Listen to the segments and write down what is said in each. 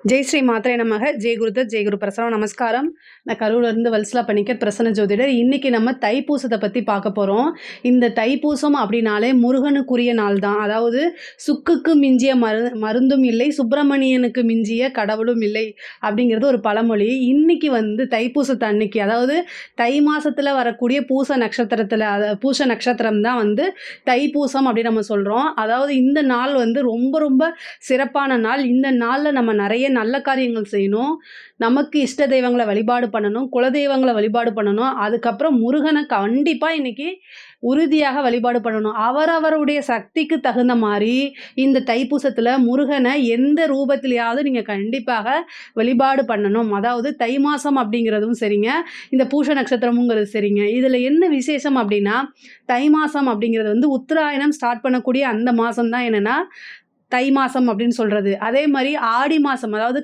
ஜெய் ஸ்ரீ மாத்ரே நமக. ஜெய் குருதத் ஜெய் குரு பிரசனம். நமஸ்காரம். நான் கரூர்லேருந்து வல்சலா பணிக்கர் பிரசன்ன ஜோதிடர். இன்றைக்கி நம்ம தைப்பூசத்தை பற்றி பார்க்க போகிறோம். இந்த தைப்பூசம் அப்படின்னாலே முருகனுக்குரிய நாள் தான். அதாவது சுக்குக்கு மிஞ்சிய மருந்தும் இல்லை, சுப்பிரமணியனுக்கு மிஞ்சிய கடவுளும் இல்லை அப்படிங்கிறது ஒரு பழமொழி. இன்றைக்கி தைப்பூசத்தை அன்னைக்கு, அதாவது தை மாதத்தில் வரக்கூடிய பூச நட்சத்திரத்தில், பூச நட்சத்திரம் தான் தைப்பூசம் அப்படின்னு நம்ம சொல்கிறோம். அதாவது இந்த நாள் ரொம்ப ரொம்ப சிறப்பான நாள். இந்த நாளில் நம்ம நிறைய நல்ல காரியங்கள் செய்யணும். நமக்கு இஷ்ட தெய்வங்களை வழிபாடு பண்ணணும், குலதெய்வங்களை வழிபாடு பண்ணணும். அதுக்கப்புறம் முருகனை கண்டிப்பாக இன்னைக்கு உறுதியாக வழிபாடு பண்ணணும். அவரவருடைய சக்திக்கு தகுந்த மாதிரி இந்த தைப்பூசத்தில் முருகனை எந்த ரூபத்திலேயாவது நீங்கள் கண்டிப்பாக வழிபாடு பண்ணணும். அதாவது தை மாதம் அப்படிங்கிறதும் சரிங்க, இந்த பூச நட்சத்திரமுங்கிறது சரிங்க. இதில் என்ன விசேஷம் அப்படின்னா, தை மாதம் அப்படிங்கிறது உத்தராயணம் ஸ்டார்ட் பண்ணக்கூடிய அந்த மாதம் தான் என்னென்னா தை மாதம் அப்படின்னு சொல்கிறது. அதே மாதிரி ஆடி மாதம், அதாவது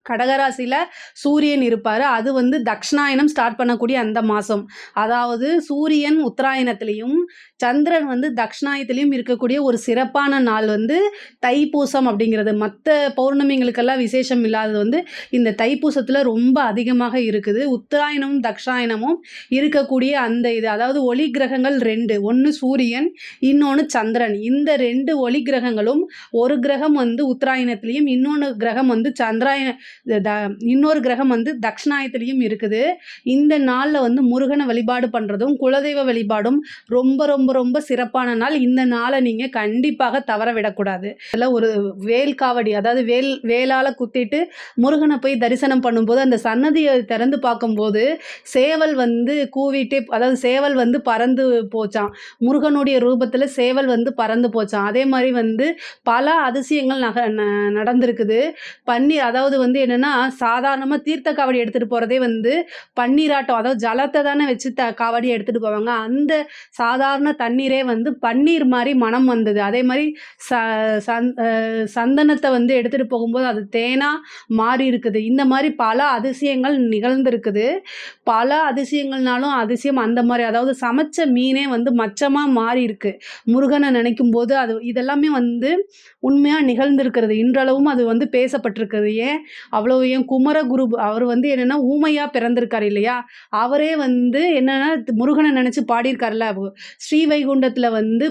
கடகராசியில் சூரியன் இருப்பார். அது தக்ஷணாயனம் ஸ்டார்ட் பண்ணக்கூடிய அந்த மாதம். அதாவது சூரியன் உத்தராயணத்துலேயும் சந்திரன் தக்ஷணாயத்திலையும் இருக்கக்கூடிய ஒரு சிறப்பான நாள் தைப்பூசம் அப்படிங்கிறது. மற்ற பௌர்ணமிகளுக்கெல்லாம் விசேஷம் இல்லாதது இந்த தைப்பூசத்தில் ரொம்ப அதிகமாக இருக்குது. உத்தராயணமும் தக்ஷாயனமும் இருக்கக்கூடிய அந்த இது, அதாவது ஒளி கிரகங்கள் ரெண்டு, ஒன்று சூரியன், இன்னொன்று சந்திரன். இந்த ரெண்டு ஒளி கிரகங்களும், ஒரு கிரகம் உத்தராயணத்திலையும், இன்னொன்று கிரகம் இன்னொரு கிரகம் தக்ஷணாயத்திலையும் இருக்குது. இந்த நாளில் முருகனை வழிபாடு பண்ணுறதும் குலதெய்வ வழிபாடும் ரொம்ப ரொம்ப ரொம்ப சிறப்பான நாள். இந்த நாளை நீங்கள் கண்டிப்பாக தவற விடக்கூடாது. அதில் ஒரு வேல் காவடி, அதாவது வேலால் குத்திட்டு முருகனை போய் தரிசனம் பண்ணும்போது அந்த சன்னதியை திறந்து பார்க்கும்போது சேவல் கூவிட்டே, அதாவது சேவல் பறந்து போச்சான். முருகனுடைய ரூபத்தில் சேவல் பறந்து போச்சான். அதே மாதிரி பல அதிசயங்கள் நடந்திருக்குது. பன்னீர், அதாவது என்னென்னா, சாதாரணமாக தீர்த்த காவடி எடுத்துகிட்டு போகிறதே பன்னீராட்டம், அதாவது ஜலத்தை தானே வச்சு காவடியை எடுத்துகிட்டு போவாங்க. அந்த சாதாரண தண்ணீரே பன்னீர் மாதிரி மனம் வந்தது. அதே மாதிரி சந்தனத்தை எடுத்துகிட்டு போகும்போது அது தேனாக மாறி இருக்குது. இந்த மாதிரி பல அதிசயங்கள் நிகழ்ந்திருக்குது. பல அதிசயங்கள்னாலும் அதிசயம் அந்த மாதிரி, அதாவது சமைச்ச மீனே மச்சமாக மாறி இருக்கு முருகனை நினைக்கும் போது. அது இதெல்லாமே உண்மையாக நிகழ்ந்திருக்கிறது. இன்றளவும் அது பேசப்பட்டிருக்குது. ஏன் அவ்வளோ, ஏன் குமரகுரு அவர் என்னென்னா ஊமையாக பிறந்திருக்கார் இல்லையா, அவரே என்னென்னா முருகனை நினச்சி பாடியிருக்காருல்ல. ஸ்ரீவைகுண்டத்தில்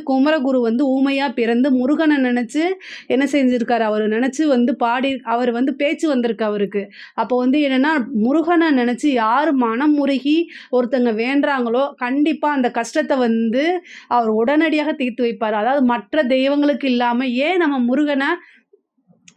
குமரகுரு ஊமையாக பிறந்து முருகனை நினச்சி என்ன செஞ்சுருக்காரு, அவர் நினச்சி பாடி, அவர் பேச்சு வந்திருக்கு அவருக்கு. அப்போ என்னென்னா, முருகனை நினச்சி யார் மனம் முருகி ஒருத்தங்க வேண்டுறாங்களோ கண்டிப்பாக அந்த கஷ்டத்தை அவர் உடனடியாக தீர்த்து வைப்பார். அதாவது மற்ற தெய்வங்களுக்கு இல்லாமல் ஏன் நம்ம முருகனை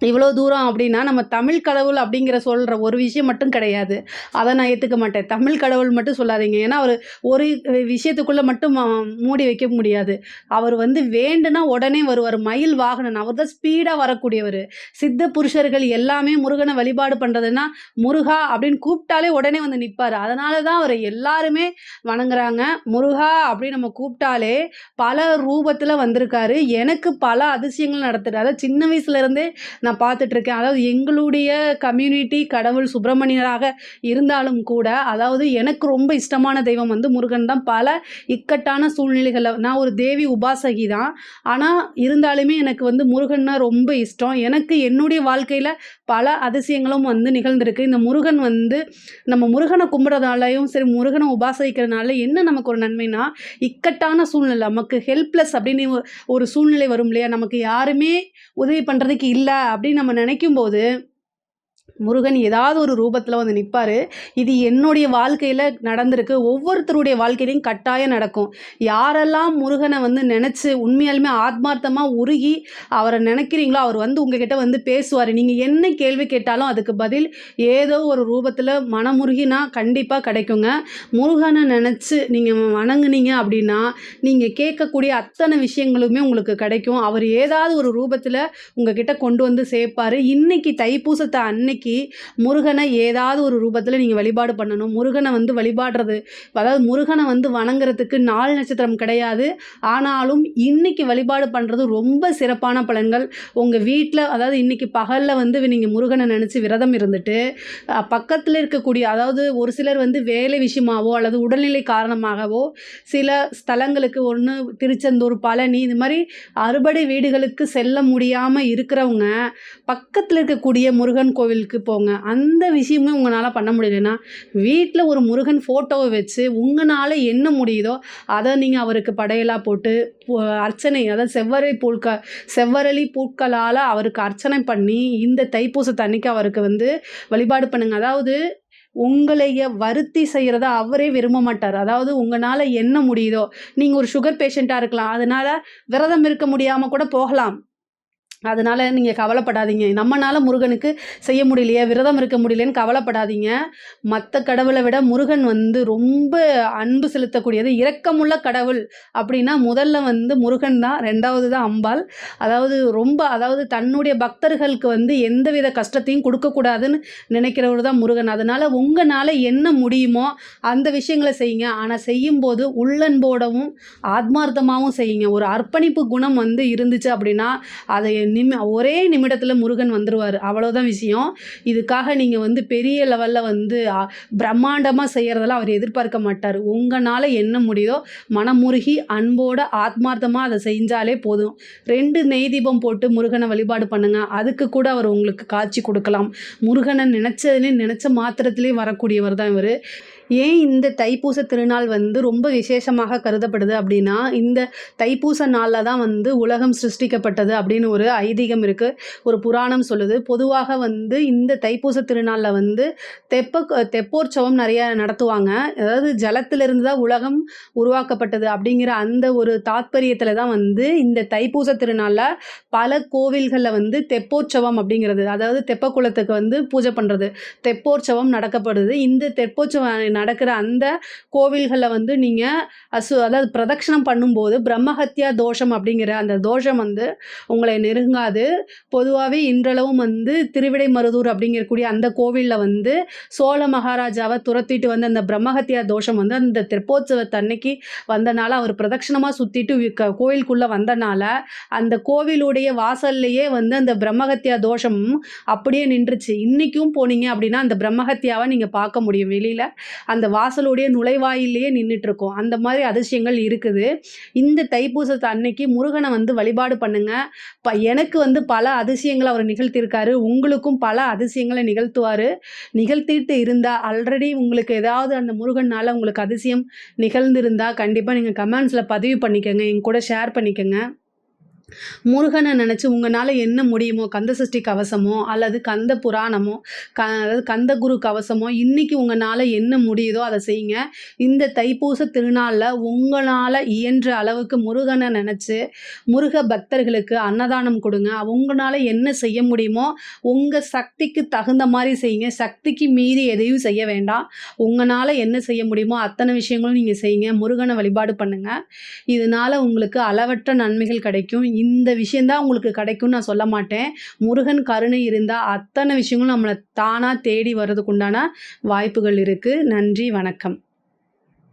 இவ்வளோ தூரம் அப்படின்னா, நம்ம தமிழ் கடவுள் அப்படிங்கிற சொல்கிற ஒரு விஷயம் மட்டும் கிடையாது. அதை நான் ஏற்றுக்க மாட்டேன். தமிழ் கடவுள் மட்டும் சொல்லாதீங்க. ஏன்னா அவர் ஒரு விஷயத்துக்குள்ளே மட்டும் மூடி வைக்க முடியாது. அவர் வேண்டுனா உடனே வருவார். மயில் வாகனன், அவர் தான் ஸ்பீடாக வரக்கூடியவர். சித்த புருஷர்கள் எல்லாமே முருகனை வழிபாடு பண்ணுறதுன்னா முருகா அப்படின்னு கூப்பிட்டாலே உடனே நிற்பார். அதனால தான் அவரை எல்லாருமே வணங்குறாங்க. முருகா அப்படின்னு நம்ம கூப்பிட்டாலே பல ரூபத்தில் வந்திருக்காரு. எனக்கு பல அதிசயங்கள் நடத்துது. அதாவது சின்ன வயசுலேருந்தே நான் பார்த்துட்ருக்கேன். அதாவது எங்களுடைய கம்யூனிட்டி கடவுள் சுப்பிரமணியராக இருந்தாலும் கூட, அதாவது எனக்கு ரொம்ப இஷ்டமான தெய்வம் முருகன் தான். பல இக்கட்டான சூழ்நிலைகளில், நான் ஒரு தேவி உபாசகி தான், ஆனால் இருந்தாலுமே எனக்கு முருகன்னா ரொம்ப இஷ்டம். எனக்கு என்னுடைய வாழ்க்கையில் பல அதிசயங்களும் நிகழ்ந்திருக்கு. இந்த முருகன் நம்ம முருகனை கும்பிட்றதுனாலையும் சரி, முருகனை உபாசிக்கிறதுனால என்ன நமக்கு ஒரு நன்மைனா, இக்கட்டான சூழ்நிலை, நமக்கு ஹெல்ப்லெஸ் அப்படின்னு ஒரு சூழ்நிலை வரும் இல்லையா, நமக்கு யாருமே உதவி பண்ணுறதுக்கு இல்லை அப்படின்னு நம்ம நினைக்கும் போது முருகன் ஏதாவது ஒரு ரூபத்தில் நிற்பார். இது என்னுடைய வாழ்க்கையில் நடந்திருக்கு. ஒவ்வொருத்தருடைய வாழ்க்கையிலையும் கட்டாயம் நடக்கும். யாரெல்லாம் முருகனை நினச்சி உண்மையாலுமே ஆத்மார்த்தமாக உருகி அவரை நினைக்கிறீங்களோ, அவர் உங்ககிட்ட பேசுவார். நீங்கள் என்ன கேள்வி கேட்டாலும் அதுக்கு பதில் ஏதோ ஒரு ரூபத்தில் மனமுருகினா கண்டிப்பாக கிடைக்குங்க. முருகனை நினச்சி நீங்கள் வணங்குனீங்க அப்படின்னா நீங்கள் கேட்கக்கூடிய அத்தனை விஷயங்களுமே உங்களுக்கு கிடைக்கும். அவர் ஏதாவது ஒரு ரூபத்தில் உங்ககிட்ட கொண்டு சேர்ப்பார். இன்றைக்கி தைப்பூசத்தை அன்னைக்கு அன்னைக்கு முருகனை ஏதாவது ஒரு ரூபத்தில் நீங்கள் வழிபாடு பண்ணணும். முருகனை வந்து வழிபாடுறது, அதாவது முருகனை வந்து வணங்குறதுக்கு நாள் நட்சத்திரம் கிடையாது. ஆனாலும் இன்னைக்கு வழிபாடு பண்ணுறது ரொம்ப சிறப்பான பலன்கள். உங்கள் வீட்டில் அதாவது இன்னைக்கு பகலில் வந்து நீங்கள் முருகனை நினச்சி விரதம் இருந்துட்டு பக்கத்தில் இருக்கக்கூடிய, அதாவது ஒரு சிலர் வந்து வேலை விஷயமாவோ அல்லது உடல்நிலை காரணமாகவோ சில ஸ்தலங்களுக்கு, ஒன்று திருச்செந்தூர், பழனி, இது மாதிரி அறுபடை வீடுகளுக்கு செல்ல முடியாமல் இருக்கிறவங்க பக்கத்தில் இருக்கக்கூடிய முருகன் கோவிலுக்கு போங்க. அந்த விஷயமே உங்களால் பண்ண முடியலன்னா வீட்டில் ஒரு முருகன் ஃபோட்டோவை வச்சு உங்களால் என்ன முடியுதோ அதை நீங்கள் அவருக்கு படையலாக போட்டு அர்ச்சனை, அதாவது செவ்வரளி பூக்களால் அவருக்கு அர்ச்சனை பண்ணி இந்த தைப்பூசத்தன்னைக்கு அவருக்கு வந்து வழிபாடு பண்ணுங்க. அதாவது உங்களைய வருத்தி செய்கிறத அவரே விரும்ப மாட்டார். அதாவது உங்களால் என்ன முடியுதோ, நீங்கள் ஒரு சுகர் பேஷண்ட்டாக இருக்கலாம், அதனால் விரதம் இருக்க முடியாமல் கூட போகலாம். அதனால் நீங்கள் கவலைப்படாதீங்க. நம்மனால முருகனுக்கு செய்ய முடியலையே, விரதம் இருக்க முடியலையேன்னு கவலைப்படாதீங்க. மற்ற கடவுளை விட முருகன் வந்து ரொம்ப அன்பு செலுத்தக்கூடியது, இரக்கமுள்ள கடவுள் அப்படின்னா முதல்ல வந்து முருகன் தான், 2வது தான் அம்பாள். அதாவது தன்னுடைய பக்தர்களுக்கு வந்து எந்தவித கஷ்டத்தையும் கொடுக்கக்கூடாதுன்னு நினைக்கிறவர் தான் முருகன். அதனால் உங்களால் என்ன முடியுமோ அந்த விஷயங்களை செய்யுங்க. ஆனால் செய்யும்போது உள்ளன்போடவும் ஆத்மார்த்தமாகவும் செய்யுங்க. ஒரு அர்ப்பணிப்பு குணம் வந்து இருந்துச்சு அப்படின்னா அதை ஒரே நிமிடத்தில் முருகன் வந்துடுவார். அவ்வளோதான் விஷயம். இதுக்காக நீங்கள் வந்து பெரிய லெவலில் வந்து பிரம்மாண்டமாக செய்கிறதெல்லாம் அவர் எதிர்பார்க்க மாட்டார். உங்களால் என்ன முடியுதோ மனமுருகி அன்போட ஆத்மார்த்தமாக அதை செஞ்சாலே போதும். 2 நெய் தீபம் போட்டு முருகனை வழிபாடு பண்ணுங்க. அதுக்கு கூட அவர் உங்களுக்கு காட்சி கொடுக்கலாம். முருகனை நினச்ச மாத்திரத்திலே வரக்கூடியவர் தான் இவர். ஏன் இந்த தைப்பூச திருநாள் வந்து ரொம்ப விசேஷமாக கருதப்படுது அப்படின்னா, இந்த தைப்பூச நாளில் தான் வந்து உலகம் சிருஷ்டிக்கப்பட்டது அப்படின்னு ஒரு ஐதீகம் இருக்குது, ஒரு புராணம் சொல்லுது. பொதுவாக வந்து இந்த தைப்பூச திருநாளில் வந்து தெப்போற்சவம் நிறைய நடத்துவாங்க. அதாவது ஜலத்திலிருந்து தான் உலகம் உருவாக்கப்பட்டது அப்படிங்கிற அந்த ஒரு தாத்பரியத்தில் தான் வந்து இந்த தைப்பூச திருநாளில் பல கோவில்களில் வந்து தெப்போற்சவம் அப்படிங்கிறது, அதாவது தெப்ப குளத்துக்கு வந்து பூஜை பண்ணுறது, தெப்போற்சவம் நடக்கப்படுது. இந்த தெப்போற்சவம் நடக்கிற அந்த கோவில்களில் வந்து நீங்கள் அதாவது பிரதட்சணம் பண்ணும்போது பிரம்மஹத்யா தோஷம் அப்படிங்கிற அந்த தோஷம் வந்து உங்களை நெருங்காது. பொதுவாகவே இன்றளவும் வந்து திருவிடைமருதூர் அப்படிங்கக்கூடிய அந்த கோவிலில் வந்து சோழ மகாராஜாவை துரத்திட்டு வந்து அந்த பிரம்மஹத்யா தோஷம் வந்து அந்த தெப்போற்சவத்தன்னைக்கு வந்தனால, அவர் பிரதட்சணமாக சுற்றிட்டு கோவிலுக்குள்ளே வந்தனால அந்த கோவிலுடைய வாசல்லையே வந்து அந்த பிரம்மஹத்யா தோஷம் அப்படியே நின்றுச்சு. இன்றைக்கும் போனீங்க அப்படின்னா அந்த பிரம்மஹத்யாவை நீங்கள் பார்க்க முடியும். வெளியில் அந்த வாசலுடைய நுழைவாயிலேயே நின்றுட்டுருக்கோம். அந்த மாதிரி அதிசயங்கள் இருக்குது. இந்த தைப்பூசத்து அன்னைக்கு முருகனை வந்து வழிபாடு பண்ணுங்க. எனக்கு வந்து பல அதிசயங்களை அவர் நிகழ்த்தியிருக்காரு. உங்களுக்கும் பல அதிசயங்களை நிகழ்த்திட்டு இருந்தால் ஆல்ரெடி உங்களுக்கு ஏதாவது அந்த முருகனால் உங்களுக்கு அதிசயம் நிகழ்ந்திருந்தால் கண்டிப்பாக நீங்கள் கமெண்ட்ஸில் பதிவு பண்ணிக்கோங்க, என் கூட ஷேர் பண்ணிக்கோங்க. முருகனை நினச்சி உங்களால் என்ன முடியுமோ, கந்த சஷ்டி கவசமோ அல்லது கந்த புராணமோ அதாவது கந்த குரு கவசமோ இன்றைக்கி உங்களால் என்ன முடியுதோ அதை செய்யுங்க. இந்த தைப்பூச திருநாளில் உங்களால் இயன்ற அளவுக்கு முருகனை நினச்சி முருக பக்தர்களுக்கு அன்னதானம் கொடுங்க. உங்களால் என்ன செய்ய முடியுமோ உங்கள் சக்திக்கு தகுந்த மாதிரி செய்யுங்க. சக்திக்கு மீறி எதையும் செய்ய வேண்டாம். உங்களால் என்ன செய்ய முடியுமோ அத்தனை விஷயங்களும் நீங்கள் செய்யுங்க. முருகனை வழிபாடு பண்ணுங்கள். இதனால் உங்களுக்கு அளவற்ற நன்மைகள் கிடைக்கும். இந்த விஷயந்தான் உங்களுக்கு கிடைக்கும்னு நான் சொல்ல மாட்டேன். முருகன் கருணை இருந்தால் அத்தனை விஷயங்களும் நம்மளை தானாக தேடி வர்றதுக்கு உண்டான வாய்ப்புகள் இருக்குது. நன்றி, வணக்கம்.